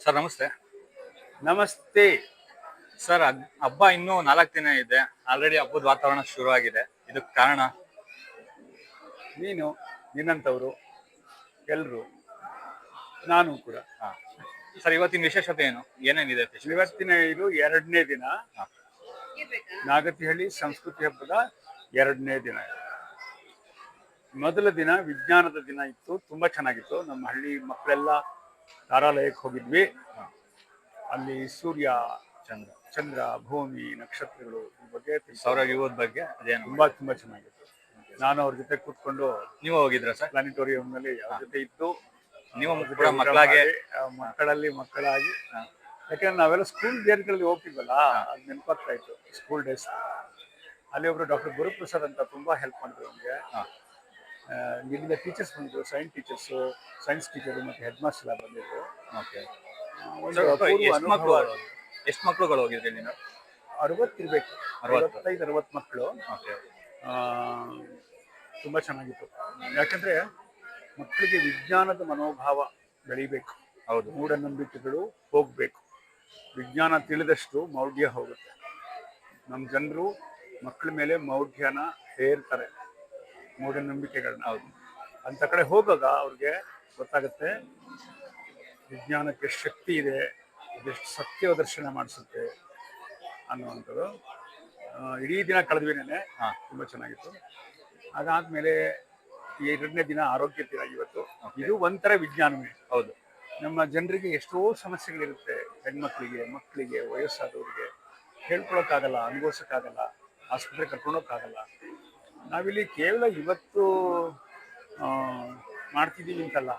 Sir ನಮಸ್ತೆ. ನಮಸ್ತೆ. Sir ಹಬ್ಬ ಇನ್ನೂ 4 ದಿನ ಇದೆ. ಆಲ್ರೆಡಿ ಹಬ್ಬದ ವಾತಾವರಣ ಶುರು ಆಗಿದೆ. ಇದಕ್ಕೆ ಕಾರಣ? ನೀನು, ನಿನ್ನಂಥವ್ರು ಎಲ್ಲರೂ, ನಾನು ಕೂಡ. ಹಾ. ಸರ್ ಇವತ್ತಿನ ವಿಶೇಷತೆ ಏನು? ಏನೇನಿದೆ special? ಇವತ್ತಿನ ಇದು 2ನೇ ದಿನ, ಹಾ. ನಾಗತಿಹಳ್ಳಿ ಸಂಸ್ಕೃತಿ ಹಬ್ಬದ 2ನೇ ದಿನ. ಮೊದಲ ದಿನ ವಿಜ್ಞಾನದ ದಿನ ಇತ್ತು, ತುಂಬಾ ಚೆನ್ನಾಗಿತ್ತು. ನಮ್ಮ ಹಳ್ಳಿ ಮಕ್ಕಳೆಲ್ಲ ತಾರಾಲಯಕ್ಕೆ ಹೋಗಿದ್ವಿ. ಅಲ್ಲಿ ಸೂರ್ಯ, ಚಂದ್ರ, ಭೂಮಿ, ನಕ್ಷತ್ರಗಳು ಈ ಬಗ್ಗೆ ಸೌರ ವ್ಯೂಹದ ಬಗ್ಗೆ ಅದೇನು? ತುಂಬಾ ಚೆನ್ನಾಗಿತ್ತು. ನಾನು ಅವ್ರ ಜೊತೆ ಕೂತ್ಕೊಂಡು, ನೀವು ಹೋಗಿದ್ರ ಸರ್? ಪ್ಲಾನಿಟೋರಿಯಂ ನಲ್ಲಿ ಅವ್ರ ಜೊತೆ ಇದ್ದು, ನೀವು ಕೂಡ ಮಕ್ಕಳಾಗಿ ಮಕ್ಕಳಾಗಿ, ಯಾಕಂದ್ರೆ ನಾವೆಲ್ಲ ಸ್ಕೂಲ್ ಡೇಸ್ಗಳಲ್ಲಿ ಹೋಗ್ತಿದ್ವಲ್ಲ, ಅದು ನೆನಪಾಗ್ತಾ ಇತ್ತು. ಸ್ಕೂಲ್ ಡೇಸ್ ಅಲ್ಲಿ ಒಬ್ರು ಡಾಕ್ಟರ್ ಗುರುಪ್ರಸಾದ್ ಅಂತ ತುಂಬಾ ಹೆಲ್ಪ್ ಮಾಡಿದ್ರು ನಮ್ಗೆ. ಇಲ್ಲಿಂದ ಟೀಚರ್ಸ್ ಬಂದಿದ್ರು, ಸೈನ್ಸ್ ಟೀಚರ್ ಮತ್ತೆ ಹೆಡ್ ಮಾಸ್ಟರ್ ಎಲ್ಲ ಬಂದಿದ್ರು. ಎಷ್ಟು ಮಕ್ಕಳುಗಳು ಹೋಗಿದ್ರಿ ನೀವು? 60 ಇರ್ಬೇಕು, 65-60 ಮಕ್ಕಳು. ತುಂಬಾ ಚೆನ್ನಾಗಿತ್ತು. ಯಾಕಂದ್ರೆ ಮಕ್ಕಳಿಗೆ ವಿಜ್ಞಾನದ ಮನೋಭಾವ ಬೆಳಿಬೇಕು. ಹೌದು. ಮೂಢನಂಬಿಕೆಗಳು ಹೋಗ್ಬೇಕು. ವಿಜ್ಞಾನ ತಿಳಿದಷ್ಟು ಮೌಢ್ಯ ಹೋಗುತ್ತೆ. ನಮ್ಮ ಜನರು ಮಕ್ಕಳ ಮೇಲೆ ಮೌಢ್ಯನ ಹೇರ್ತಾರೆ, ಮೂಢನಂಬಿಕೆಗಳನ್ನ. ಹೌದು. ಅಂತ ಕಡೆ ಹೋಗಾಗ ಅವ್ರಿಗೆ ಗೊತ್ತಾಗುತ್ತೆ ವಿಜ್ಞಾನಕ್ಕೆ ಶಕ್ತಿ ಇದೆ, ಇದೆಷ್ಟು ಸತ್ಯ ದರ್ಶನ ಮಾಡಿಸುತ್ತೆ ಅನ್ನುವಂಥದ್ದು. ಇಡೀ ದಿನ ಕಳೆದ್ವಿ ನೆನೆ, ತುಂಬಾ ಚೆನ್ನಾಗಿತ್ತು. ಅದಾದ್ಮೇಲೆ 2ನೇ ದಿನ ಆರೋಗ್ಯ ದಿನ ಇವತ್ತು. ಇದು ಒಂಥರ ವಿಜ್ಞಾನವೇ. ಹೌದು. ನಮ್ಮ ಜನರಿಗೆ ಎಷ್ಟೋ ಸಮಸ್ಯೆಗಳಿರುತ್ತೆ, ಹೆಣ್ಮಕ್ಳಿಗೆ, ಮಕ್ಕಳಿಗೆ, ವಯಸ್ಸಾದವ್ರಿಗೆ ಹೇಳ್ಕೊಳಕ್ಕಾಗಲ್ಲ, ಅನುಭವಿಸಕ್ಕಾಗಲ್ಲ, ಆಸ್ಪತ್ರೆ ಕರ್ಕೊಂಡೋಗಕ್ಕಾಗಲ್ಲ. ನಾವಿಲ್ಲಿ ಕೇವಲ ಇವತ್ತು ಮಾಡ್ತಿದ್ದೀವಿ ಅಂತಲ್ಲ,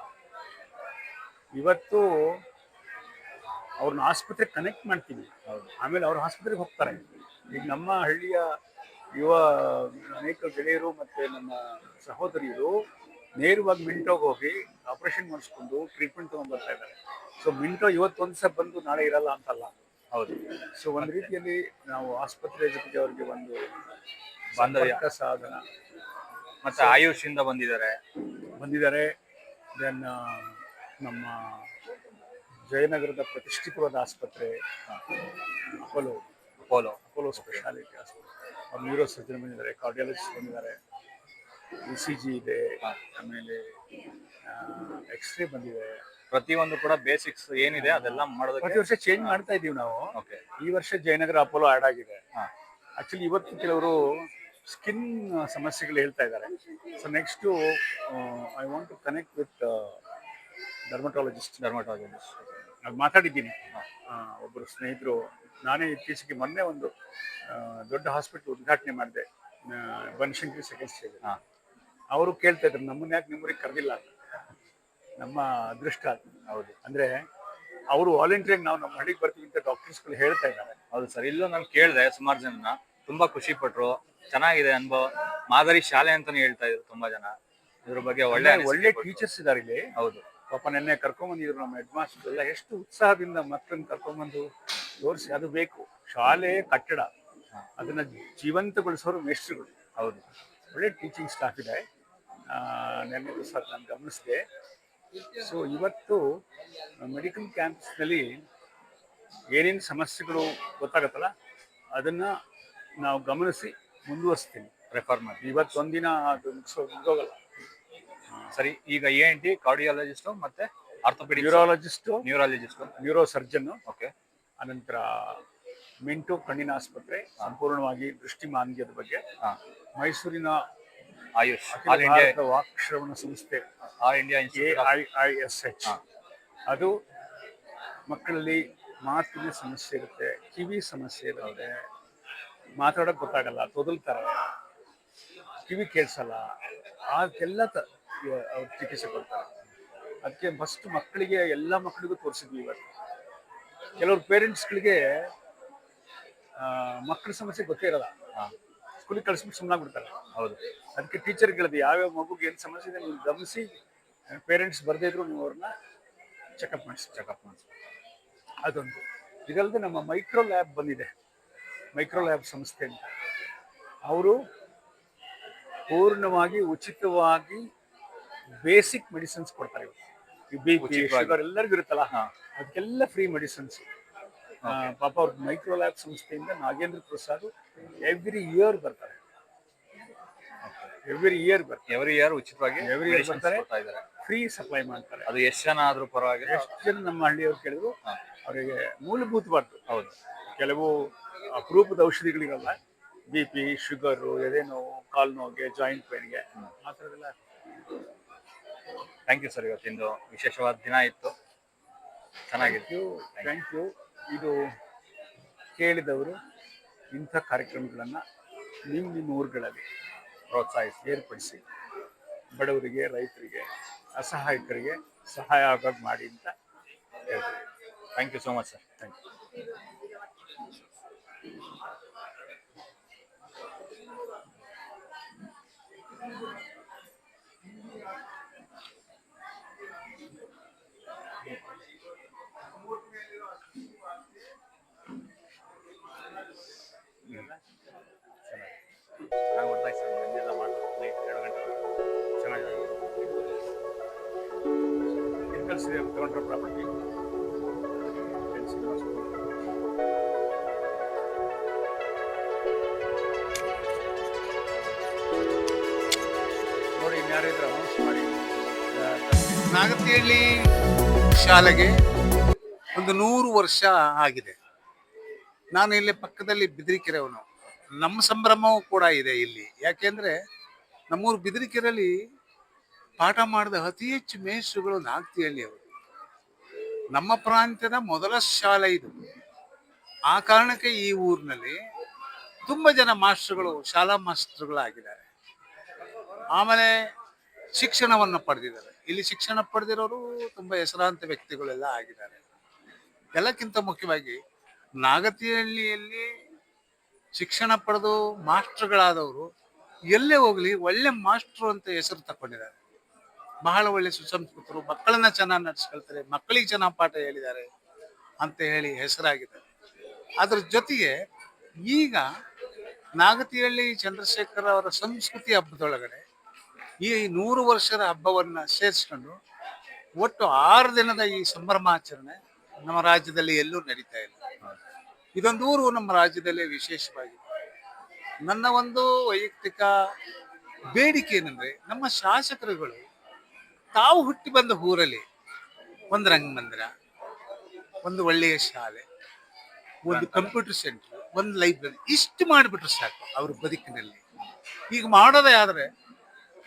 ಇವತ್ತು ಅವ್ರನ್ನ ಆಸ್ಪತ್ರೆಗೆ ಕನೆಕ್ಟ್ ಮಾಡ್ತೀವಿ, ಆಮೇಲೆ ಅವ್ರ ಆಸ್ಪತ್ರೆಗೆ ಹೋಗ್ತಾರೆ. ಈಗ ನಮ್ಮ ಹಳ್ಳಿಯ ಅನೇಕ ಗೆಳೆಯರು ಮತ್ತೆ ನಮ್ಮ ಸಹೋದರಿಯರು ನೇರವಾಗಿ ಮಿಂಟೋಗೆ ಹೋಗಿ ಆಪರೇಷನ್ ಮಾಡಿಸ್ಕೊಂಡು ಟ್ರೀಟ್ಮೆಂಟ್ ತಗೊಂಡ್ ಬರ್ತಾ ಇದ್ದಾರೆ. ಸೊ ಮಿಂಟೋ ಇವತ್ತೊಂದು ಸಹ ಬಂದು ನಾಳೆ ಇರಲ್ಲ ಅಂತಲ್ಲ. ಹೌದು. ಸೊ ಒಂದು ರೀತಿಯಲ್ಲಿ ನಾವು ಆಸ್ಪತ್ರೆ ಜೊತೆಗೆ ಅವ್ರಿಗೆ ಒಂದು ಬಾಂಧವ್ಯ ಸಾಧನ. ಮತ್ತೆ ಆಯುಷ್ ಇಂದ ಬಂದಿದ್ದಾರೆ. ದೆನ್ ನಮ್ಮ ಜಯನಗರದ ಪ್ರತಿಷ್ಠಿತವಾದ ಆಸ್ಪತ್ರೆ ಅಪೋಲೋ ಸ್ಪೆಷಾಲಿಟಿ ಆಸ್ಪತ್ರೆ, ಅವ್ರು ನ್ಯೂರೋ ಸರ್ಜನ್ ಬಂದಿದ್ದಾರೆ, ಕಾರ್ಡಿಯಾಲಜಿಸ್ಟ್ ಬಂದಿದ್ದಾರೆ, ECG ಇದೆ, ಆಮೇಲೆ ಎಕ್ಸ್ರೇ ಬಂದಿದೆ. ಪ್ರತಿಯೊಂದು ಕೂಡ ಬೇಸಿಕ್ಸ್ ಏನಿದೆ ಅದೆಲ್ಲ ಮಾಡೋದಕ್ಕೆ ಪ್ರತಿ ವರ್ಷ ಚೇಂಜ್ ಮಾಡ್ತಾ ಇದೀವಿ ನಾವು. ಈ ವರ್ಷ ಜಯನಗರ ಅಪೋಲೋ ಆಡ್ ಆಗಿದೆ. ಆಕ್ಚುಲಿ ಇವತ್ತು ಕೆಲವರು ಸ್ಕಿನ್ ಸಮಸ್ಯೆಗಳು ಹೇಳ್ತಾ ಇದ್ದಾರೆ. So next I want to connect with dermatologist. ಅದು ಮಾತಾಡಿದ್ದೀನಿ. ಒಬ್ಬರು ಸ್ನೇಹಿತರು, ನಾನೇ ಇತ್ತೀಚೆಗೆ ಮೊನ್ನೆ ಒಂದು ದೊಡ್ಡ ಹಾಸ್ಪಿಟಲ್ ಉದ್ಘಾಟನೆ ಮಾಡಿದೆ, ಬನಶಂಕರಿ ಸೆಕೆಂಡ್ ಸ್ಟೇಜ್. ಅವರು ಕೇಳ್ತಾ ಇದ್ರು, ನಮ್ಮನ್ನ ಯಾಕೆ ನಿಮ್ಮೂರಿಗೆ ಕರೆದಿಲ್ಲ ಅಂತ. ನಮ್ಮ ಅದೃಷ್ಟ. ಹೌದು. ಅಂದ್ರೆ ಅವರು ವಾಲಂಟಿಯರ್ ನಾವು ನಮ್ಮ ಹಳ್ಳಿಗೆ ಬರ್ತೀವಿ ಅಂತ ಡಾಕ್ಟರ್ಸ್ಗಳು ಹೇಳ್ತಾ ಇದ್ದಾರೆ. ಹೌದು ಸರ್. ಇಲ್ಲೂ ನಾನು ಕೇಳಿದೆ, ಸುಮಾರು ಜನ ತುಂಬಾ ಖುಷಿ ಪಟ್ರು. ಚೆನ್ನಾಗಿದೆ ಅನುಭವ, ಮಾದರಿ ಶಾಲೆ ಅಂತಾನೆ ಹೇಳ್ತಾ ಇದ್ರು ತುಂಬಾ ಜನ. ಇದ್ರ ಬಗ್ಗೆ ಒಳ್ಳೆ ಟೀಚರ್ಸ್ ಇದಾರೆ ಇಲ್ಲಿ. ಹೌದು. ಪಾಪ ನೆನ್ನೆ ಕರ್ಕೊಂಡ್ಬಂದಿದ್ರು ನಮ್ಮ ಹೆಡ್ ಮಾಸ್ಟರ್ ಎಲ್ಲ, ಎಷ್ಟು ಉತ್ಸಾಹದಿಂದ ಮಕ್ಕಳನ್ನ ಕರ್ಕೊಂಡ್ಬಂದು ತೋರಿಸಿ. ಅದು ಬೇಕು, ಶಾಲೆ ಕಟ್ಟಡ ಅದನ್ನ ಜೀವಂತಗೊಳಿಸೋರು ಮೇಸ್ಟ್ರುಗಳು. ಹೌದು. ಒಳ್ಳೆ ಟೀಚಿಂಗ್ ಸ್ಟಾಫ್ ಇದೆ. ನೆನ್ನೆ ಸರ್ ನಾನು ಗಮನಿಸಿದೆ. ಸೊ ಇವತ್ತು ಮೆಡಿಕಲ್ ಕ್ಯಾಂಪಸ್ನಲ್ಲಿ ಏನೇನು ಸಮಸ್ಯೆಗಳು ಗೊತ್ತಾಗತ್ತಲ್ಲ, ಅದನ್ನ ನಾವು ಗಮನಿಸಿ ಮುಂದುವರಿಸ್ತೀನಿ, ರೆಫರ್ ಮಾಡಿ. ಇವತ್ತೊಂದಿನ ಅದು ಮುಗಿಸೋಗಲ್ಲ. ಸರಿ, ಈಗ ENT, ಕಾರ್ಡಿಯಾಲಜಿಸ್ಟ್ ಮತ್ತೆ orthopaedic, neurologist, neuro surgeon. Okay. ಅನಂತರ ಮಿಂಟೋ ಕಣ್ಣಿನ ಆಸ್ಪತ್ರೆ, ಸಂಪೂರ್ಣವಾಗಿ ದೃಷ್ಟಿಮಾಂದ್ಯದ ಬಗ್ಗೆ. ಮೈಸೂರಿನ ಆಯುಷ್ ವಾಕ್ಶ್ರವಣ ಸಂಸ್ಥೆ, AIISH, ಅದು ಮಕ್ಕಳಲ್ಲಿ ಮಾತಿನ ಸಮಸ್ಯೆ ಇರುತ್ತೆ, ಕಿವಿ ಸಮಸ್ಯೆ ಇರುತ್ತೆ, ಮಾತಾಡೋಕೆ ಗೊತ್ತಾಗಲ್ಲ, ತೊದಲ್ತಾರೆ, ಕಿವಿ ಕೇಳಿಸಲ್ಲ, ಅದಕ್ಕೆಲ್ಲ ಅವ್ರು ಚಿಕಿತ್ಸೆ ಕೊಡ್ತಾರೆ. ಅದಕ್ಕೆ ಫಸ್ಟ್ ಮಕ್ಕಳಿಗೆ, ಎಲ್ಲ ಮಕ್ಕಳಿಗೂ ತೋರಿಸಿದ್ವಿ. ಇವತ್ತು ಕೆಲವ್ರು ಪೇರೆಂಟ್ಸ್ಗಳಿಗೆ ಮಕ್ಕಳ ಸಮಸ್ಯೆ ಗೊತ್ತೇ ಇರಲ್ಲ, ಸ್ಕೂಲಿಗೆ ಕಳಿಸ್ಬಿಟ್ಟು ಸುಮ್ಮನಾಗ್ಬಿಡ್ತಾರೆ. ಹೌದು. ಅದಕ್ಕೆ ಟೀಚರ್ ಹೇಳಿದೆ, ಯಾವ್ಯಾವ ಮಗುಗೆ ಏನು ಸಮಸ್ಯೆ ಇದೆ ನೀವು ಗಮನಿಸಿ, ಪೇರೆಂಟ್ಸ್ ಬರದೇ ಇದ್ರು ನೀವು ಅವ್ರನ್ನ ಚೆಕಪ್ ಮಾಡಿಸಿ. ಅದೊಂದು. ಇದಲ್ಲದೆ ನಮ್ಮ ಮೈಕ್ರೋ ಲ್ಯಾಬ್ ಬಂದಿದೆ, ಮೈಕ್ರೋ ಲ್ಯಾಬ್ ಸಂಸ್ಥೆ ಅಂತ. ಅವರು ಪೂರ್ಣವಾಗಿ ಉಚಿತವಾಗಿ ಬೇಸಿಕ್ ಮೆಡಿಸಿನ್ಸ್ ಕೊಡ್ತಾರೆ. BP, ಶುಗರ್ ಎಲ್ಲರಿಗೂ ಇರುತ್ತಲ್ಲ, ಅದಕ್ಕೆಲ್ಲ ಫ್ರೀ ಮೆಡಿಸಿನ್ಸ್. ಪಾಪ ಅವ್ರ ಮೈಕ್ರೋಲ್ಯಾಬ್ ಸಂಸ್ಥೆಯಿಂದ ನಾಗೇಂದ್ರ ಪ್ರಸಾದ್ ಎವ್ರಿ ಇಯರ್ ಬರ್ತಾರೆ. ಎವ್ರಿ ಇಯರ್ ಉಚಿತವಾಗಿ ಎವ್ರಿ ಇಯರ್ medicines ಬರ್ತಾರೆ, ಕೊಡ್ತಾ ಇದ್ದಾರೆ. ಫ್ರೀ ಸಪ್ಲೈ ಮಾಡ್ತಾರೆ. ಅದು ಎಷ್ಟು ಜನ ಆದ್ರೂ ಪರವಾಗಿಲ್ಲ. ಎಷ್ಟು ಜನ ನಮ್ಮ ಹಳ್ಳಿಯವ್ರು ಕೇಳಿದ್ರು ಅವರಿಗೆ ಮೂಲಭೂತವಾದ್ದು. ಹೌದು. ಕೆಲವು ಅಪರೂಪದ ಔಷಧಿಗಳಿರಲ್ಲ, ಬಿ ಪಿ, ಶುಗರು, ಎದೆ ನೋವು, ಕಾಲು ನೋವಿಗೆ, ಜಾಯಿಂಟ್ ಪೇನ್ಗೆ, ಆ ಥರದ್ದೆಲ್ಲ. ಥ್ಯಾಂಕ್ ಯು ಸರ್, ಇವತ್ತಿಂದು ವಿಶೇಷವಾದ ದಿನ ಇತ್ತು, ಚೆನ್ನಾಗಿತ್ತು. Thank you. ಇದು ಕೇಳಿದವರು ಇಂಥ ಕಾರ್ಯಕ್ರಮಗಳನ್ನು ನಿಮ್ಮ ಊರುಗಳಲ್ಲಿ ಪ್ರೋತ್ಸಾಹಿಸಿ ಏರ್ಪಡಿಸಿ ಬಡವರಿಗೆ, ರೈತರಿಗೆ, ಅಸಹಾಯಕರಿಗೆ ಸಹಾಯ ಆಗೋದು ಮಾಡಿ ಅಂತ ಹೇಳ್ತೀನಿ. Thank you so much sir. Thank you. ನಾನು ಗೊತ್ತಾಯ್ತು ಸರ್, ನಿನ್ನೆಲ್ಲ ಮಾಡ್ತಾರೆ ನೈಟ್ 2 ಗಂಟೆ ಚೆನ್ನಾಗಿದೆ. ಕಳಿಸಿದೆ ತಗೊಂಡ್ರೆ ಪ್ರಾಪರ್ಟಿ ನೋಡಿ, ಇನ್ಯಾರಿದ್ರೆ ಅನೌನ್ಸ್ ಮಾಡಿ. ನಾಗತಿಹಳ್ಳಿ ಶಾಲೆಗೆ ಒಂದು 100 ವರ್ಷ ಆಗಿದೆ. ನಾನು ಇಲ್ಲಿ ಪಕ್ಕದಲ್ಲಿ ಬಿದಿರಿಕೆರೆಯವನು. ನಮ್ಮ ಸಂಭ್ರಮವೂ ಕೂಡ ಇದೆ ಇಲ್ಲಿ. ಯಾಕೆಂದ್ರೆ ನಮ್ಮೂರು ಬಿದಿರಿಕೆರೆಯಲ್ಲಿ ಪಾಠ ಮಾಡಿದ ಅತಿ ಹೆಚ್ಚು ಮೇಷ್ಟ್ರುಗಳು ನಾಗತಿಹಳ್ಳಿಯವರು. ನಮ್ಮ ಪ್ರಾಂತ್ಯದ ಮೊದಲ ಶಾಲೆ ಇದು. ಆ ಕಾರಣಕ್ಕೆ ಈ ಊರಿನಲ್ಲಿ ತುಂಬಾ ಜನ ಮಾಸ್ಟರ್ಗಳು, ಶಾಲಾ ಮಾಸ್ಟರ್ಗಳಾಗಿದ್ದಾರೆ. ಆಮೇಲೆ ಶಿಕ್ಷಣವನ್ನು ಪಡೆದಿದ್ದಾರೆ. ಇಲ್ಲಿ ಶಿಕ್ಷಣ ಪಡೆದಿರೋರು ತುಂಬಾ ಹೆಸರಾಂತ ವ್ಯಕ್ತಿಗಳೆಲ್ಲ ಆಗಿದ್ದಾರೆ. ಎಲ್ಲಕ್ಕಿಂತ ಮುಖ್ಯವಾಗಿ ನಾಗತಿಹಳ್ಳಿಯಲ್ಲಿ ಶಿಕ್ಷಣ ಪಡೆದು ಮಾಸ್ಟರ್ಗಳಾದವರು ಎಲ್ಲೇ ಹೋಗ್ಲಿ ಒಳ್ಳೆ ಮಾಸ್ಟ್ರು ಅಂತ ಹೆಸರು ತಕೊಂಡಿದ್ದಾರೆ. ಬಹಳ ಒಳ್ಳೆ ಸುಸಂಸ್ಕೃತರು, ಮಕ್ಕಳನ್ನ ಚೆನ್ನಾಗಿ ನಡೆಸ್ಕೊಳ್ತಾರೆ, ಮಕ್ಕಳಿಗೆ ಚೆನ್ನಾಗಿ ಪಾಠ ಹೇಳಿದ್ದಾರೆ ಅಂತ ಹೇಳಿ ಹೆಸರಾಗಿದ್ದಾರೆ. ಅದ್ರ ಜೊತೆಗೆ ಈಗ ನಾಗತಿಹಳ್ಳಿ ಚಂದ್ರಶೇಖರ್ ಅವರ ಸಂಸ್ಕೃತಿ ಹಬ್ಬದೊಳಗಡೆ ಈ 100 ವರ್ಷದ ಹಬ್ಬವನ್ನ ಸೇರಿಸ್ಕೊಂಡು ಒಟ್ಟು 6 ದಿನದ ಈ ಸಂಭ್ರಮಾಚರಣೆ ನಮ್ಮ ರಾಜ್ಯದಲ್ಲಿ ಎಲ್ಲೂ ನಡೀತಾ ಇಲ್ಲ. ಇದೊಂದು ಊರು ನಮ್ಮ ರಾಜ್ಯದಲ್ಲೇ ವಿಶೇಷವಾಗಿದೆ. ನನ್ನ ಒಂದು ವೈಯಕ್ತಿಕ ಬೇಡಿಕೆ ಏನಂದ್ರೆ, ನಮ್ಮ ಶಾಸಕರುಗಳು ತಾವು ಹುಟ್ಟಿ ಬಂದ ಊರಲ್ಲಿ ಒಂದು ರಂಗಮಂದಿರ, ಒಂದು ಒಳ್ಳೆಯ ಶಾಲೆ, ಒಂದು ಕಂಪ್ಯೂಟರ್ ಸೆಂಟರ್, ಒಂದು ಲೈಬ್ರರಿ, ಇಷ್ಟು ಮಾಡಿಬಿಟ್ರೆ ಸಾಕು ಅವ್ರ ಬದುಕಿನಲ್ಲಿ. ಈಗ ಮಾಡೋದೇ ಆದ್ರೆ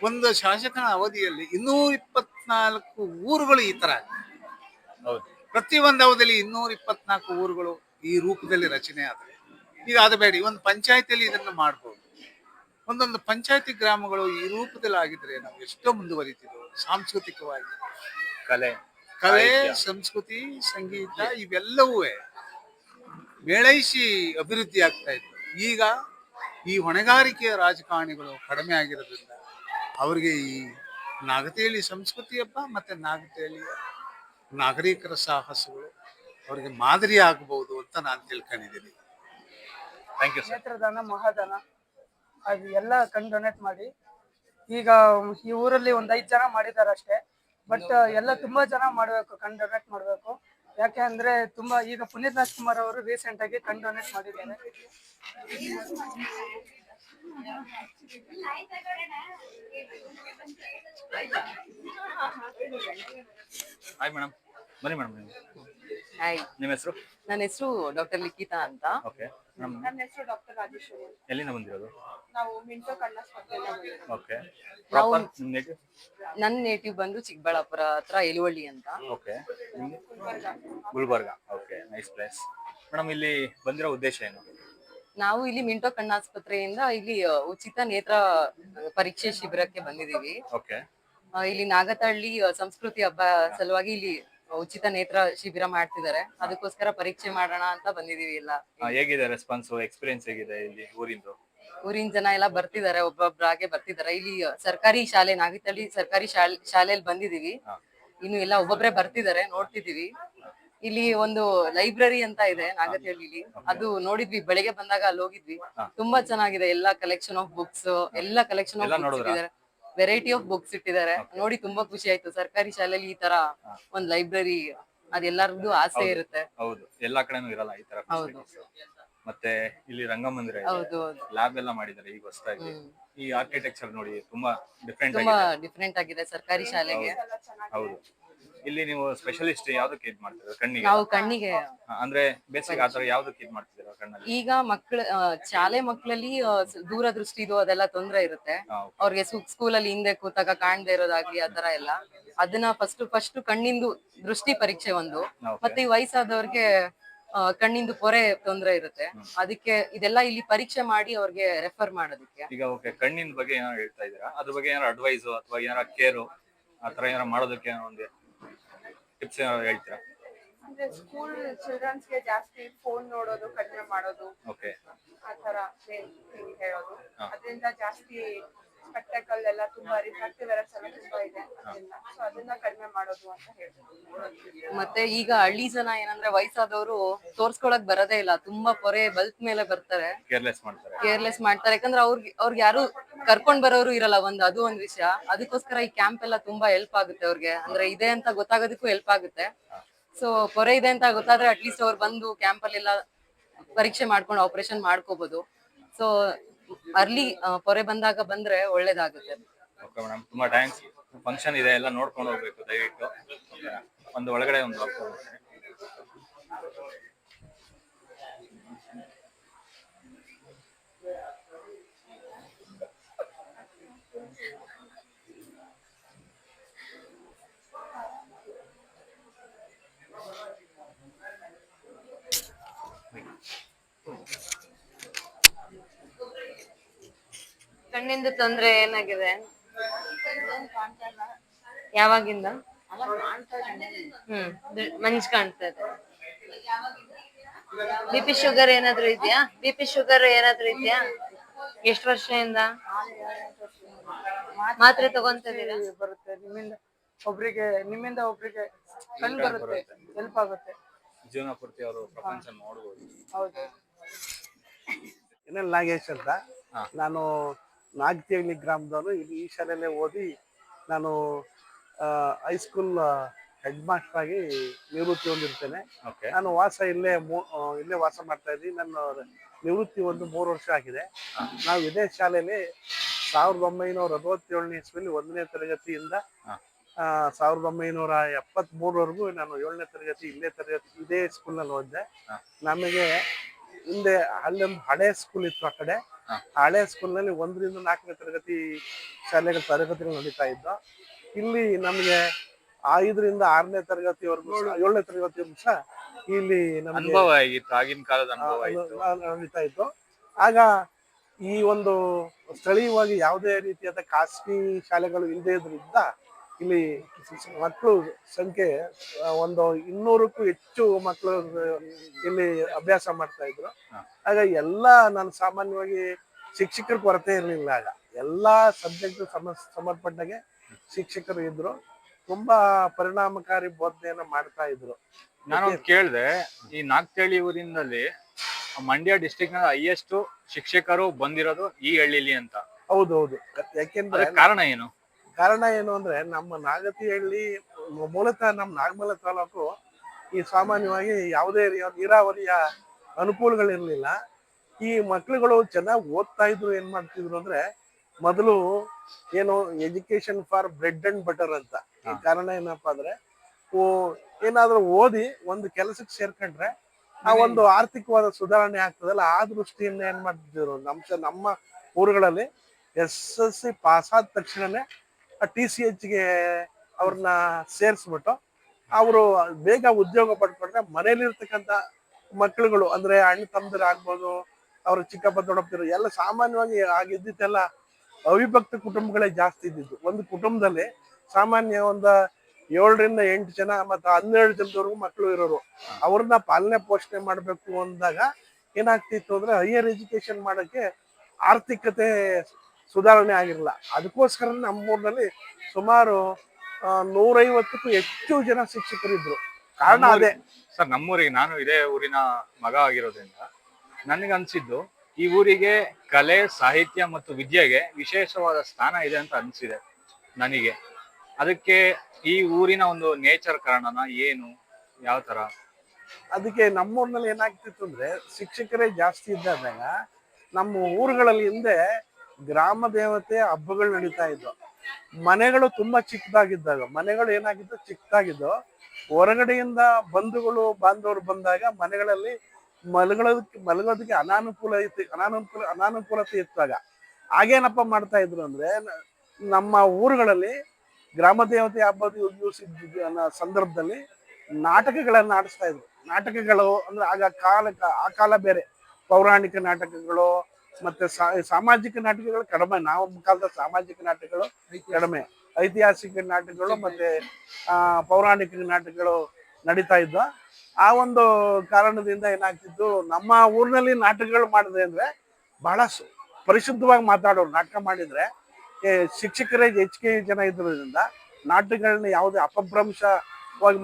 ಒಂದು ಶಾಸಕನ ಅವಧಿಯಲ್ಲಿ 224 ಊರುಗಳು ಈ ತರ. ಹೌದು. ಪ್ರತಿ ಒಂದು ಅವಧಿಯಲ್ಲಿ 224 ಊರುಗಳು ಈ ರೂಪದಲ್ಲಿ ರಚನೆ ಆದರೆ ಈಗ ಅದು ಬೇಡಿ ಒಂದು ಪಂಚಾಯತಿಯಲ್ಲಿ ಇದನ್ನ ಮಾಡ್ಬೋದು. ಒಂದೊಂದು ಪಂಚಾಯತಿ ಗ್ರಾಮಗಳು ಈ ರೂಪದಲ್ಲಿ ಆಗಿದ್ರೆ ನಾವು ಎಷ್ಟೋ ಮುಂದುವರಿತಿದ್ವು. ಸಾಂಸ್ಕೃತಿಕವಾಗಿ ಕಲೆ, ಸಂಸ್ಕೃತಿ, ಸಂಗೀತ ಇವೆಲ್ಲವೂ ಮೇಳೈಸಿ ಅಭಿವೃದ್ಧಿ ಆಗ್ತಾ ಇತ್ತು. ಈಗ ಈ ಹೊಣೆಗಾರಿಕೆಯ ರಾಜಕಾರಣಿಗಳು ಕಡಿಮೆ ಆಗಿರೋದ್ರಿಂದ ಅವರಿಗೆ ಈ ನಾಗತಿಹಳ್ಳಿ ಸಂಸ್ಕೃತಿ ಹಬ್ಬ ಮತ್ತೆ ನಾಗತಿಹಳ್ಳಿಯ ನಾಗರಿಕರ ಸಾಹಸಗಳು ಅವರಿಗೆ ಮಾದರಿ ಆಗಬಹುದು ಅಂತ ನಾನು ತಿಳ್ಕೊಂಡಿದ್ದೀನಿ. Thank you sir. ನೇತ್ರದಾನ, ಮಹಾದಾನ ಅದು ಎಲ್ಲ ಕಣ್ ಡೊನೇಟ್ ಮಾಡಿ ಈಗ ಈ ಊರಲ್ಲಿ ಒಂದು 5 ಜನ ಮಾಡಿದ್ದಾರೆ ಅಷ್ಟೇ. ಬಟ್ ಎಲ್ಲ ತುಂಬಾ ಜನ ಮಾಡಬೇಕು, ಕಣ್ ಡೊನೇಟ್ ಮಾಡಬೇಕು. ಯಾಕೆ ಅಂದ್ರೆ ತುಂಬಾ ಈಗ ಪುನೀತ್ ರಾಜ್ಕುಮಾರ್ ಅವರು ರೀಸೆಂಟ್ ಆಗಿ ಕಣ್ ಡೊನೇಟ್ ಮಾಡಿದ್ದಾರೆ. ಹಾಯ್ ಮೇಡಮ್, ಬನ್ನಿ ಮೇಡಮ್. ಹಾಯ್, ನಿಮ್ಮ ಹೆಸರು? ನನ್ನ ಹೆಸರು ಡಾಕ್ಟರ್ ಲಿಖಿತಾ ಅಂತ. ಓಕೆ ಮೇಡಮ್, ನನ್ನ ಹೆಸರು ಡಾಕ್ಟರ್ ರಾಜೇಶ್ವರಿ. ಎಲ್ಲಿಂದ ಬಂದಿರೋದು? ನಾವು ಮಿಂಟೋ ಕಣ್ಣಾಸ್ಪತ್ರೆಯಿಂದ ಬಂದಿರೋದು. ಓಕೆ. ನಾವು- ಪ್ರಾಪರ್ ನಿಮ್ಮ ನೇಟಿವ್? ನನ್ನ ನೇಟಿವ್ ಬಂದು ಚಿಕ್ಕಬಳ್ಳಾಪುರ ಹತ್ರ ಎಲುವಳ್ಳಿ ಅಂತ. Okay. Gulbarga. Okay, nice place. Madam, ಇಲ್ಲಿ ಬಂದಿರೋ ಉದ್ದೇಶ ಏನು? ನಾವು ಇಲ್ಲಿ ಮಿಂಟೋ ಕಣ್ಣಾಸ್ಪತ್ರೆಯಿಂದ ಇಲ್ಲಿ ಉಚಿತ ನೇತ್ರ ಪರೀಕ್ಷೆ ಶಿಬಿರಕ್ಕೆ ಬಂದಿದ್ದೀವಿ. ಓಕೆ. ಇಲ್ಲಿ ನಾಗತಹಳ್ಳಿ ಸಂಸ್ಕೃತಿ ಹಬ್ಬ ಸಲುವಾಗಿ ಇಲ್ಲಿ ಉಚಿತ ನೇತ್ರ ಶಿಬಿರ ಮಾಡ್ತಿದ್ದಾರೆ. ಅದಕ್ಕೋಸ್ಕರ ಪರೀಕ್ಷೆ ಮಾಡೋಣ ಅಂತ ಬಂದಿದೀವಿ. ಎಲ್ಲ ಹೇಗಿದೆ ರೆಸ್ಪಾನ್ಸ್, ಎಕ್ಸ್ಪೀರಿಯನ್ಸ್ ಹೇಗಿದೆ ಇಲ್ಲಿ ಊರಿಂದು? ಊರಿನ ಜನ ಎಲ್ಲ ಬರ್ತಿದ್ದಾರೆ, ಒಬ್ಬೊಬ್ರಾಗೆ ಬರ್ತಿದ್ದಾರೆ. ಇಲ್ಲಿ ಸರ್ಕಾರಿ ಶಾಲೆ, ನಾಗತಹಳ್ಳಿ ಸರ್ಕಾರಿ ಶಾಲೆಯಲ್ಲಿ ಬಂದಿದೀವಿ. ಇನ್ನು ಎಲ್ಲ ಒಬ್ಬೊಬ್ರೆ ಬರ್ತಿದ್ದಾರೆ, ನೋಡ್ತಿದೀವಿ. ಇಲ್ಲಿ ಒಂದು ಲೈಬ್ರರಿ ಅಂತ ಇದೆ ನಾಗತಿಹಳ್ಳಿಲಿ, ಅದು ನೋಡಿದ್ವಿ ಬೆಳಿಗ್ಗೆ ಬಂದಾಗ ಅಲ್ಲಿ ಹೋಗಿದ್ವಿ. ತುಂಬಾ ಚೆನ್ನಾಗಿದೆ. ಎಲ್ಲಾ ಕಲೆಕ್ಷನ್ ಆಫ್ ಬುಕ್ಸ್, ಎಲ್ಲಾ ಕಲೆಕ್ಷನ್ ಆಫ್ ಬುಕ್ಸ್ ಇಟ್ಟಿದ್ದಾರೆ, ವೆರೈಟಿ ಆಫ್ ಬುಕ್ಸ್ ಇಟ್ಟಿದ್ದಾರೆ. ನೋಡಿ ತುಂಬಾ ಖುಷಿ ಆಯ್ತು. ಸರ್ಕಾರಿ ಶಾಲೆಯಲ್ಲಿ ಈ ತರ ಒಂದ್ ಲೈಬ್ರರಿ ಅದೆಲ್ಲರಿಗೂ ಆಸೆ ಇರುತ್ತೆ. ಹೌದು, ಎಲ್ಲಾ ಕಡೆನೂ ಇರಲ್ಲ ಈ ತರ ಹೌದು. facilities. ಮತ್ತೆ ಇಲ್ಲಿ ರಂಗಮಂದಿರ ಇದೆ, ಹೌದು ಹೌದು. ಲ್ಯಾಬ್ ಎಲ್ಲ ಮಾಡಿದ್ದಾರೆ ಈಗ ಹೊಸದಾಗಿ. ಈ ಆರ್ಕಿಟೆಕ್ಚರ್ ನೋಡಿ ತುಂಬಾ ಡಿಫ್ರೆಂಟ್ ತುಂಬಾ ಆಗಿದೆ. ಡಿಫ್ರೆಂಟ್ ಆಗಿದೆ ಸರ್ಕಾರಿ ಶಾಲೆಗೆ. ಹೌದು, ಇಲ್ಲಿ ನೀವು ಸ್ಪೆಷಲಿಸ್ಟ್ ಯಾವ್ದಕ್ಕೆ ಇದ್ ಮಾಡ್ತಿದ್ದೀರಾ? ಕಣ್ಣಿಗೆ? ನಾವು ಕಣ್ಣಿಗೆ ಅಂದ್ರೆ ಬೇಸಿಕ್ ಆತರ ಯಾವ್ದಕ್ಕೆ ಇದ್ ಮಾಡ್ತಿದ್ದೀರಾ ಕಣ್ಣಲ್ಲಿ? ಈಗ ಶಾಲೆ ಮಕ್ಕಳಲ್ಲಿ ದೂರದೃಷ್ಟಿದು ಅದೆಲ್ಲ ತೊಂದ್ರೆ ಇರುತ್ತೆ. ಅವ್ರಿಗೆ ಸ್ಕೂಲಲ್ಲಿ ಹಿಂದೆ ಕೂತಾಗ ಕಾಣ್ದೇ ಇರೋದಾಗ್ಲಿ ಆತರ ಎಲ್ಲ, ಅದನ್ನ ಫಸ್ಟ್ ಕಣ್ಣಿಂದು ದೃಷ್ಟಿ ಪರೀಕ್ಷೆ ಒಂದು, ಮತ್ತೆ ಈ ವಯಸ್ಸಾದವ್ರಿಗೆ ಕಣ್ಣಿಂದು ಪೊರೆ ತೊಂದ್ರೆ ಇರುತ್ತೆ. ಅದಕ್ಕೆ ಇದೆಲ್ಲ ಇಲ್ಲಿ ಪರೀಕ್ಷೆ ಮಾಡಿ ಅವ್ರಿಗೆ ರೆಫರ್ ಮಾಡೋದಕ್ಕೆ. ಈಗ ಓಕೆ, ಕಣ್ಣಿನ ಬಗ್ಗೆ ಏನಾರು ಹೇಳ್ತಾ ಇದ್ದೀರಾ, ಅದ್ರ ಬಗ್ಗೆ ಏನಾರು ಅಡ್ವೈಸ್ ಅಥವಾ ಏನಾರ ಕೇರು ಆತರ ಏನಾರ ಮಾಡೋದಕ್ಕೆ ಏನೋ ಒಂದು ಟಿಪ್ಸ್ ಏನಾರು ಹೇಳ್ತೀರಾ? ಅಂದ್ರೆ ಸ್ಕೂಲ್ ಚಿಲ್ಡ್ರನ್ಸ್ಗೆ ಜಾಸ್ತಿ ಫೋನ್ ನೋಡೋದು ಕಡಿಮೆ ಮಾಡೋದು, ಓಕೆ, ಆತರ ಹೇಳೋದು. ಅದರಿಂದ ಜಾಸ್ತಿ ಸ್ಪೆಕ್ಟಕಲ್ ಎಲ್ಲ ತುಂಬಾ ರಿಫ್ರಾಕ್ಟಿವ್ ಎರರ್ಸ್ ಎಲ್ಲ ತುಂಬಾ ಇದೆ, ಸೊ ಅದನ್ನ ಕಡಿಮೆ ಮಾಡೋದು ಅಂತ ಹೇಳ್ತೀವಿ. ಮತ್ತೆ ಈಗ ಹಳ್ಳಿ ಜನ ಏನಂದ್ರೆ ವಯಸ್ಸಾದವರು ತೋರ್ಸ್ಕೊಳಕ್ ಬರೋದೇ ಇಲ್ಲ, ತುಂಬಾ ಪೊರೆ ಬಲ್ತ್ ಮೇಲೆ ಬರ್ತಾರೆ, ಕೇರ್ಲೆಸ್ ಮಾಡ್ತಾರೆ. ಕೇರ್ಲೆಸ್ ಮಾಡ್ತಾರೆ. ಯಾಕಂದ್ರೆ ಅವ್ರಿಗೆ ಯಾರು ಕರ್ಕೊಂಡ್ ಬರೋರು ಇರಲ್ಲ, ಅದು ಒಂದ್ ವಿಷಯ. ಅದಕ್ಕೋಸ್ಕರ ಈ ಕ್ಯಾಂಪ್ ಎಲ್ಲ ತುಂಬಾ ಹೆಲ್ಪ್ ಆಗುತ್ತೆ ಅವ್ರಿಗೆ, ಅಂದ್ರೆ ಇದೆ ಅಂತ ಗೊತ್ತಾಗೋದಕ್ಕೂ ಹೆಲ್ಪ್ ಆಗುತ್ತೆ. ಸೊ ಪೊರೆ ಇದೆ ಅಂತ ಗೊತ್ತಾದ್ರೆ ಅಟ್ಲೀಸ್ಟ್ ಅವ್ರು ಬಂದು ಕ್ಯಾಂಪ್ ಅಲ್ಲೆಲ್ಲ ಪರೀಕ್ಷೆ ಮಾಡ್ಕೊಂಡು ಆಪರೇಷನ್ ಮಾಡ್ಕೋಬಹುದು. ಸೊ ಅರ್ಲಿ ಪೊರೆ ಬಂದಾಗ ಬಂದ್ರೆ ಒಳ್ಳೇದಾಗುತ್ತೆ. ಓಕೆ ಮೇಡಮ್, ತುಂಬಾ ಥ್ಯಾಂಕ್ಸ್. ಫಂಕ್ಷನ್ ಇದೆ, ಎಲ್ಲ ನೋಡ್ಕೊಂಡು ಹೋಗ್ಬೇಕು ದಯವಿಟ್ಟು. ಒಂದು ಒಳಗಡೆ ಒಂದು ಹೋಗ್ತೀನಿ. ಕಣ್ಣಿಂದ ತೊಂದ್ರೆ ಏನಾಗಿದೆ? ಯಾವಾಗಿಂದ? ಮಂಜ್ ಕಾಣ್ತಾ ಇದೆ. ಬಿಪಿ ಶುಗರ್ ಏನಾದ್ರು ಇದೆಯಾ? ಎಷ್ಟು ವರ್ಷದಿಂದ ಮಾತ್ರೆ ತಗೊಂತಿದ್ದೀರಾ? ಬರುತ್ತೆ ನಿಮ್ಮಿಂದ ಒಬ್ರಿಗೆ ಕಣ್ ಬರುತ್ತೆ, ಹೆಲ್ಪ್ ಆಗುತ್ತೆ. ಜೀವನ ಪೂರ್ತಿ ಅವರು ಪ್ರಪಂಚ ನೋಡ್ಬೋದು. ಹೌದು. ನಾಗೇಶ್ ಅಂತ. ನಾನು ನಾಗತಿಹಳ್ಳಿ ಗ್ರಾಮದವನು. ಇಲ್ಲಿ ಈ ಶಾಲೆಯಲ್ಲೇ ಓದಿ ನಾನು ಹೈಸ್ಕೂಲ್ ಹೆಡ್ ಮಾಸ್ಟರ್ ಆಗಿ ನಿವೃತ್ತಿ ಹೊಂದಿರ್ತೇನೆ. ನಾನು ಇಲ್ಲೇ ವಾಸ ಮಾಡ್ತಾ ಇದ್ದೀನಿ. ನನ್ನ ನಿವೃತ್ತಿ 3 ವರ್ಷ ಆಗಿದೆ. ನಾವು ಇದೇ ಶಾಲೆಯಲ್ಲಿ 1967ನೇ ಇಸ್ವಿಯಲ್ಲಿ 1ನೇ ತರಗತಿಯಿಂದ 1973ವರೆಗೂ ನಾನು 7ನೇ ತರಗತಿ ಇದೇ ಸ್ಕೂಲ್ನಲ್ಲಿ ಓದಿದೆ. ನಮಗೆ ಹಿಂದೆ ಅಲ್ಲೊಂದು ಹಳೆ ಸ್ಕೂಲ್ ಇತ್ತು. ಆ ಕಡೆ ಹಳೆ ಸ್ಕೂಲ್ನಲ್ಲಿ 1ರಿಂದ 4ನೇ ತರಗತಿ ಶಾಲೆಗಳ ತರಗತಿಗಳು ನಡೀತಾ ಇದ್ದು. ಇಲ್ಲಿ ನಮಗೆ 5ರಿಂದ 6ನೇ ತರಗತಿವರೆಗೂ 7ನೇ ತರಗತಿವರೆಗೂ ಸಹ ಇಲ್ಲಿ ನಮಗೆ ಅನುಭವ ಆಗಿತ್ತು, ಆಗಿನ ಕಾಲದ ಅನುಭವ ನಡೀತಾ ಇತ್ತು. ಆಗ ಈ ಒಂದು ಸ್ಥಳೀಯವಾಗಿ ಯಾವುದೇ ರೀತಿಯಾದ ಖಾಸಗಿ ಶಾಲೆಗಳು ಇಲ್ಲದೆ ಇದ್ರಿಂದ ಇಲ್ಲಿ ಮಕ್ಕಳು ಸಂಖ್ಯೆ 200ಕ್ಕೂ ಹೆಚ್ಚು ಮಕ್ಕಳು ಇಲ್ಲಿ ಅಭ್ಯಾಸ ಮಾಡ್ತಾ ಇದ್ರು. ಆಗ ಎಲ್ಲ ನಾನು ಸಾಮಾನ್ಯವಾಗಿ ಶಿಕ್ಷಕರ ಕೊರತೆ ಇರಲಿಲ್ಲ. ಆಗ ಎಲ್ಲಾ ಸಬ್ಜೆಕ್ಟ್ ಸಂಬಂಧಪಟ್ಟಾಗೆ ಶಿಕ್ಷಕರು ಇದ್ರು. ತುಂಬಾ ಪರಿಣಾಮಕಾರಿ ಬೋಧನೆಯನ್ನ ಮಾಡ್ತಾ ಇದ್ರು. ನಾನೊಂದು ಕೇಳಿದೆ, ಈ ನಾಗತಿಹಳ್ಳಿ ಊರಿನಲ್ಲಿ ಮಂಡ್ಯ ಡಿಸ್ಟ್ರಿಕ್ಟ್ ನ ಹೈಯೆಸ್ಟ್ ಶಿಕ್ಷಕರು ಬಂದಿರೋದು ಈ ಹಳ್ಳಿಲಿ ಅಂತ. ಹೌದೌದು. ಯಾಕೆಂದ್ರೆ ಕಾರಣ ಏನು ಅಂದ್ರೆ ನಮ್ಮ ನಾಗತಿಹಳ್ಳಿ ಮೂಲತಃ ನಮ್ಮ ನಾಗಮಲೆ ತಾಲೂಕು ಈ ಸಾಮಾನ್ಯವಾಗಿ ಯಾವುದೇ ನೀರಾವರಿಯ ಅನುಕೂಲಗಳಿರ್ಲಿಲ್ಲ. ಈ ಮಕ್ಳುಗಳು ಚೆನ್ನಾಗಿ ಓದ್ತಾ ಇದ್ರು. ಏನ್ ಮಾಡ್ತಿದ್ರು ಅಂದ್ರೆ ಮೊದಲು ಏನು education for bread and butter ಅಂತ. ಈ ಕಾರಣ ಏನಪ್ಪಾ ಅಂದ್ರೆ ಏನಾದ್ರೂ ಓದಿ ಒಂದು ಕೆಲಸಕ್ಕೆ ಸೇರ್ಕೊಂಡ್ರೆ ಆ ಒಂದು ಆರ್ಥಿಕವಾದ ಸುಧಾರಣೆ ಆಗ್ತದಲ್ಲ, ಆ ದೃಷ್ಟಿಯಿಂದ ಏನ್ ಮಾಡ್ತಿದ್ರು ನಮ್ಮ ಊರುಗಳಲ್ಲಿ SSLC ಪಾಸ್ ಆದ ತಕ್ಷಣನೇ TCH ಗೆ ಅವ್ರನ್ನ ಸೇರಿಸ್ಬಿಟ್ಟು ಅವರು ಬೇಗ ಉದ್ಯೋಗ ಪಡ್ಕೊಂಡ್ರೆ ಮನೇಲಿರ್ತಕ್ಕಂಥ ಮಕ್ಳುಗಳು ಅಂದ್ರೆ ಅಣ್ಣ ತಮ್ಮ들 ಆಗ್ಬೋದು, ಅವ್ರ ಚಿಕ್ಕಪ್ಪ ದೊಡ್ಡಪ್ಪರು ಎಲ್ಲ ಸಾಮಾನ್ಯವಾಗಿ ಆಗಿದ್ದೆಲ್ಲ ಅವಿಭಕ್ತ ಕುಟುಂಬಗಳೇ ಜಾಸ್ತಿ ಇದ್ದಿದ್ದು. ಒಂದು ಕುಟುಂಬದಲ್ಲಿ ಸಾಮಾನ್ಯ 7ರಿಂದ 8 ಜನ ಮತ್ತು 12 ಜನದವರೆಗೂ ಮಕ್ಕಳು ಇರೋರು. ಅವ್ರನ್ನ ಪಾಲನೆ ಪೋಷಣೆ ಮಾಡ್ಬೇಕು ಅಂದಾಗ ಏನಾಗ್ತಿತ್ತು ಅಂದ್ರೆ ಹೈಯರ್ ಎಜುಕೇಶನ್ ಮಾಡಕ್ಕೆ ಆರ್ಥಿಕತೆ ಸುಧಾರಣೆ ಆಗಿರಲ್ಲ. ಅದಕ್ಕೋಸ್ಕರ ನಮ್ಮೂರಿನಲ್ಲಿ ಸುಮಾರು 150ಕ್ಕೂ ಹೆಚ್ಚು ಜನ ಶಿಕ್ಷಕರಿದ್ರು. ಕಾರಣ ಅದೇ ಸರ್. ನಮ್ಮೂರಿಗೆ, ನಾನು ಇದೇ ಊರಿನ ಮಗ ಆಗಿರೋದ್ರಿಂದ ನನಗನ್ಸಿದ್ದು ಈ ಊರಿಗೆ ಕಲೆ, ಸಾಹಿತ್ಯ ಮತ್ತು ವಿದ್ಯೆಗೆ ವಿಶೇಷವಾದ ಸ್ಥಾನ ಇದೆ ಅಂತ ಅನ್ಸಿದೆ ನನಗೆ. ಅದಕ್ಕೆ ಈ ಊರಿನ ಒಂದು ನೇಚರ್ ಕಾರಣನ ಏನು, ಯಾವ ತರ? ಅದಕ್ಕೆ ನಮ್ಮೂರಿನಲ್ಲಿ ಏನಾಗ್ತಿತ್ತು ಅಂದ್ರೆ ಶಿಕ್ಷಕರೇ ಜಾಸ್ತಿ ಇದ್ದಾಗ ನಮ್ಮ ಊರುಗಳಲ್ಲಿ ಹಿಂದೆ ಗ್ರಾಮ ದೇವತೆ ಹಬ್ಬಗಳು ನಡೀತಾ ಇದ್ವು. ಮನೆಗಳು ತುಂಬಾ ಚಿಕ್ಕದಾಗಿದ್ದಾಗ ಮನೆಗಳು ಏನಾಗಿದ್ದು ಚಿಕ್ಕದಾಗಿದ್ದು, ಹೊರಗಡೆಯಿಂದ ಬಂಧುಗಳು ಬಾಂಧವರು ಬಂದಾಗ ಮನೆಗಳಲ್ಲಿ ಮಲಗೋದಕ್ಕೆ ಅನಾನುಕೂಲತೆ ಇತ್ತಾಗ ಆಗೇನಪ್ಪ ಮಾಡ್ತಾ ಇದ್ರು ಅಂದ್ರೆ ನಮ್ಮ ಊರುಗಳಲ್ಲಿ ಗ್ರಾಮ ದೇವತೆ ಹಬ್ಬದ ಸಂದರ್ಭದಲ್ಲಿ ನಾಟಕಗಳನ್ನ ಆಡಿಸ್ತಾ ಇದ್ರು. ನಾಟಕಗಳು ಅಂದ್ರೆ ಆ ಕಾಲ ಬೇರೆ, ಪೌರಾಣಿಕ ನಾಟಕಗಳು ಮತ್ತೆ ಸಾಮಾಜಿಕ ನಾಟಕಗಳು ಕಡಿಮೆ. ನಾವು ಕಾಲದ ಸಾಮಾಜಿಕ ನಾಟಕಗಳು ಕಡಿಮೆ, ಐತಿಹಾಸಿಕ ನಾಟಕಗಳು ಮತ್ತೆ ಪೌರಾಣಿಕ ನಾಟಕಗಳು ನಡೀತಾ ಇದ್ವು. ಆ ಒಂದು ಕಾರಣದಿಂದ ಏನಾಗ್ತಿತ್ತು, ನಮ್ಮ ಊರಿನಲ್ಲಿ ನಾಟಕಗಳು ಮಾಡಿದ್ರೆ ಅಂದ್ರೆ ಬಹಳ ಪರಿಶುದ್ಧವಾಗಿ ಮಾತಾಡೋರು. ನಾಟಕ ಮಾಡಿದ್ರೆ ಶಿಕ್ಷಕರೇ ಹೆಚ್ಚಿಗೆ ಜನ ಇದ್ರೋದ್ರಿಂದ ನಾಟಕಗಳನ್ನ ಯಾವುದೇ ಅಪಭ್ರಂಶವಾಗಿ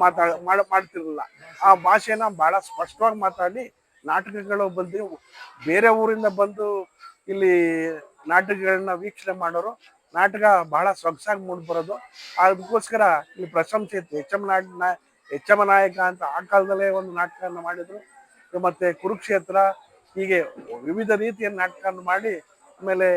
ಮಾಡ್ತಿರ್ಲಿಲ್ಲ. ಆ ಭಾಷೆನ ಬಹಳ ಸ್ಪಷ್ಟವಾಗಿ ಮಾತಾಡಿ ನಾಟಕಗಳು ಬಂದು ಬೇರೆ ಊರಿಂದ ಬಂದು ಇಲ್ಲಿ ನಾಟಕಗಳನ್ನ ವೀಕ್ಷಣೆ ಮಾಡೋರು. ನಾಟಕ ಬಹಳ ಸೊಗಸಾಗಿ ಮೂಡಿ ಬರೋದು. ಅದಕ್ಕೋಸ್ಕರ ಇಲ್ಲಿ ಪ್ರಶಂಸೆ ಇತ್ತು. ಎಚ್ ಎಮ ನಾಯಕ ಅಂತ ಆ ಕಾಲದಲ್ಲೇ ಒಂದು ನಾಟಕವನ್ನು ಮಾಡಿದ್ರು. ಮತ್ತೆ ಕುರುಕ್ಷೇತ್ರ, ಹೀಗೆ ವಿವಿಧ ರೀತಿಯ ನಾಟಕವನ್ನು ಮಾಡಿ ಆಮೇಲೆ